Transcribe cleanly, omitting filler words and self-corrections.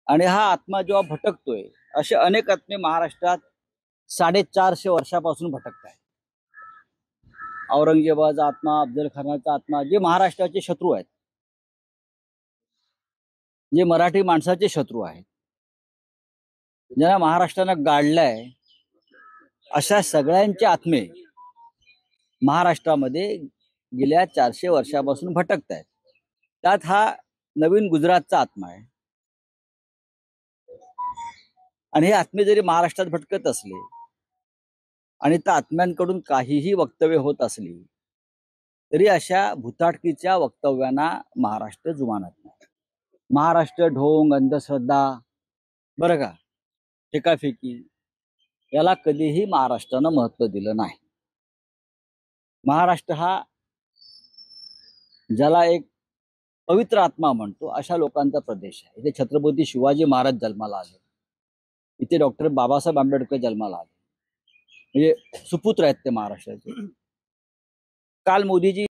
आणि हा आत्मा जेव्हा भटकतोय, असे अनेक आत्मे महाराष्ट्रात 450 वर्षापासून भटकत आहेत. औरंगजेबाचा आत्मा, अफजल खानाचा आत्मा, जे महाराष्ट्राचे शत्रू आहेत, जे मराठी माणसाचे शत्रू आहेत, ज्यांना महाराष्ट्रानं गाडलंय, अशा सगळ्यांचे आत्मे महाराष्ट्रामध्ये गेल्या 400 वर्षापासून भटकत आहेत. त्यात हा नवीन गुजरातचा आत्मा आहे. आणि हे आत्मे जरी महाराष्ट्रात भटकत असले आणि त्या आत्म्यांकडून काहीही वक्तव्य होत असली, तरी अशा भूताटकीच्या वक्तव्यांना महाराष्ट्र जुमानत नाही. महाराष्ट्र ढोंग, अंधश्रद्धा, बरं का, फेकाफेकी, याला कधीही महाराष्ट्रानं महत्व दिलं नाही. महाराष्ट्र हा ज्याला एक पवित्र आत्मा म्हणतो, अशा लोकांचा प्रदेश आहे. इथे छत्रपती शिवाजी महाराज जन्माला आले, इथे डॉक्टर बाबासाहेब आंबेडकर जन्माला आले, म्हणजे सुपुत्र आहेत ते महाराष्ट्राचे. काल मोदीजी